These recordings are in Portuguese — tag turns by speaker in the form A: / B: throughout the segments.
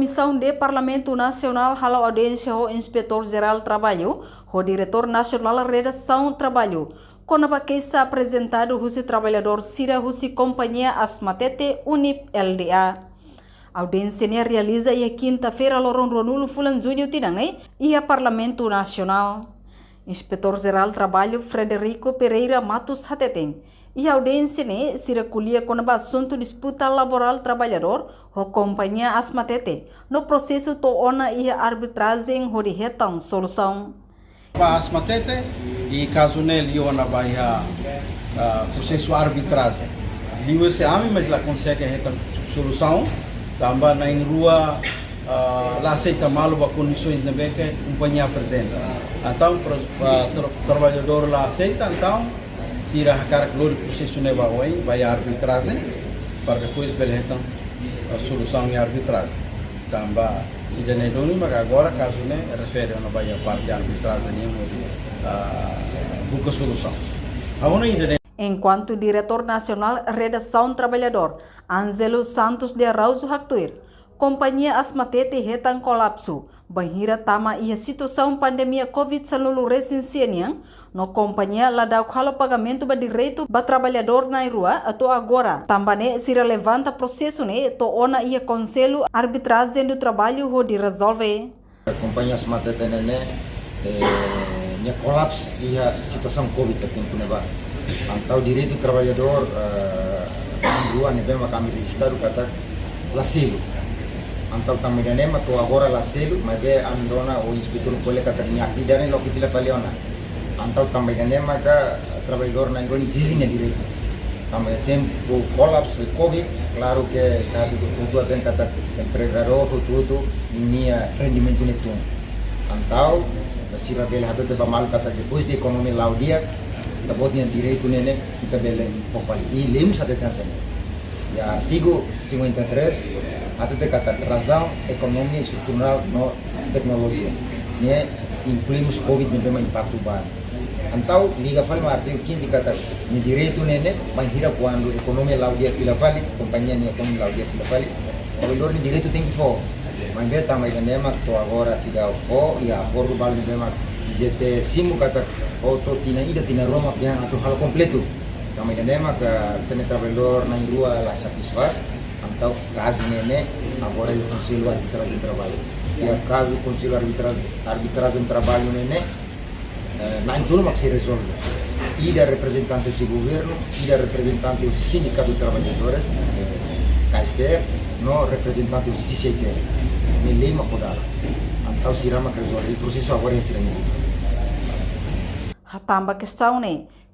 A: Comissão de Parlamento Nacional halau audiência ao Inspetor-Geral do Trabalho, o Diretor Nacional da Redação do Trabalho. Quando a está apresentado o trabalhador Sira Husi Companhia Asmatete Unip LDA. A audiência realiza a quinta-feira loron Ronulo Fulan Júnior Tinangai e a Parlamento Nacional. Inspetor-Geral do Trabalho Frederico Pereira Matos Hateten. E a audiência se recolhia com o assunto disputa laboral trabalhador ou companhia Asmatete no processo toona e arbitragem horihetan solução.
B: Para Asmatete e caso nele eu na baia processo arbitragem. Liu se ami mas lá consegue reta solução também na rua lá aceita mal as condições de bem que a companhia apresenta. Então o trabalhador lá aceita então se irá cara que o processo não vai arbitragem para depois beleza a solução em arbitragem. Também e de nedoni mas agora caso não refere a uma vai a parte de arbitragem busca solução.
A: Enquanto diretor nacional Redação Trabalhador Ângelo Santos de Araujo Hactuir, companhia Asmatete retan colapso, banhira tama e a situação pandemia Covid-19 recensianian, no companhia lá dá o pagamento ba direito ba trabalhador na rua até agora. Também se relevanta processo to ona e conselho arbitragem do trabalho o de resolve.
C: A companhia Asmatete nya colapso e a situação Covid aqui em Puneba. Então o direito do trabalhador na rua ne bem kami registrado kata laselo. Antau também da nema to agora lá selo mas é andona o inspetor pole kata nya aktividade lo que fila paliona antau também da nema ka trabalhador na ngoni zizinha direito também tempo colapso covid claro que tá tudo até kata empregador tudo minha rendimento neto antau sira bel hado de bamal kata depois de economia laudia da botinha direito nene kita belen popal e lemos até cansa ya artigo 53 até de kata razão econômica e estrutural no tecnologia né incluímos covid nem bem impacto ban então liga fala artigo 15 kata ni direito nene banhira quando economia laudia pila vale companhia ni economia laudia pila vale o ni direito tem que for mas bem também nem mas to agora se dá o e a acordo vale bem mas jete simu kata auto tina ida tina Roma yang atau hal completo também nem mas que trabalhador na rua la satisfaz então caso nene agora o conselho arbitragem do trabalho e o caso o conselho arbitragem do trabalho nene na tudo mas se resolve e da representante do governo e da representante do sindicato de trabalhadores KSTR no representante do CCT nem lema podar então se rama resolve o processo agora é sereno.
A: Hatamba questão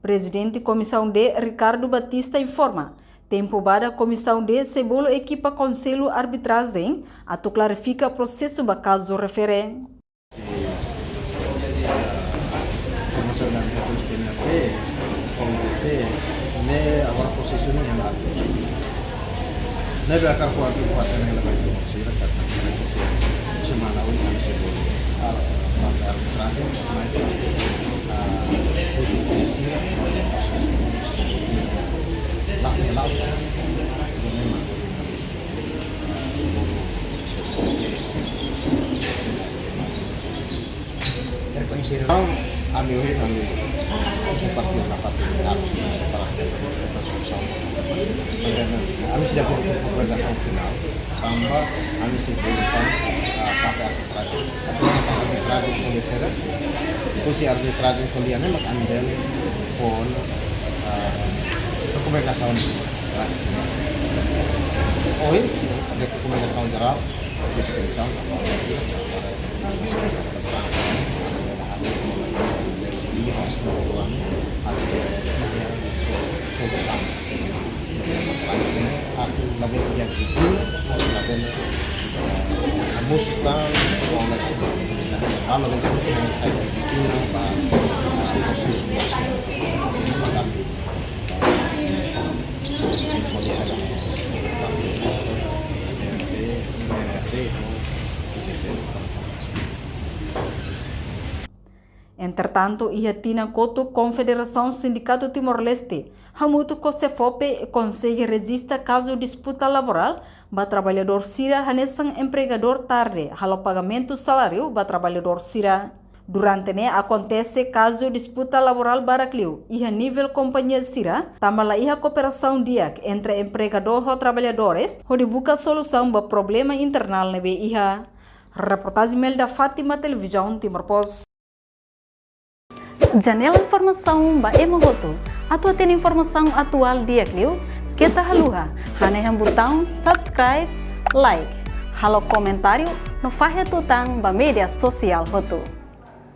A: Presidente Comissão D Ricardo Batista informa tempo para a comissão de Cebolo equipa conselho arbitragem a tu clarifica processo ba caso refere.
D: Comissão da PNP, OMT, ne agora processo não é nada. Ne vai carro aqui para ter ela vai ter conselho para semana hoje na Cebolo. A arbitragem mais então, a meu ver, sou parceiro na paternidade, sou para a solução. A mim se dá por recomendação final, também a mim se volta a parte arbitragem. A arbitragem pode ser, depois a arbitragem pode ser, mas a mim dele com recomendação hoje, a recomendação geral, a supervisão, aku label yang itu, label mustal, kalau dari sini saya itu proses
A: Entretanto, Iatina Coto, Confederação Sindicato Timor-Leste, Hamuto Cocefope consegue resistir caso disputa laboral, ba trabalhador sira hanesang empregador tarde halo pagamento salário ba trabalhador sira. Durante ne acontece caso disputa laboral barakliu iha nível companhia sira, tambala iha cooperação diak entre empregador e trabalhadores, ho dibuka solução ba problema internal nebe iha. Reportagem Mel da Fátima Televisão Timor Post. Janela informação ba emogoto, atua tem informação atual diak liu, kita haluha, haneham botão subscribe, like, halo comentário, no fahe tutang ba media sosial hotu.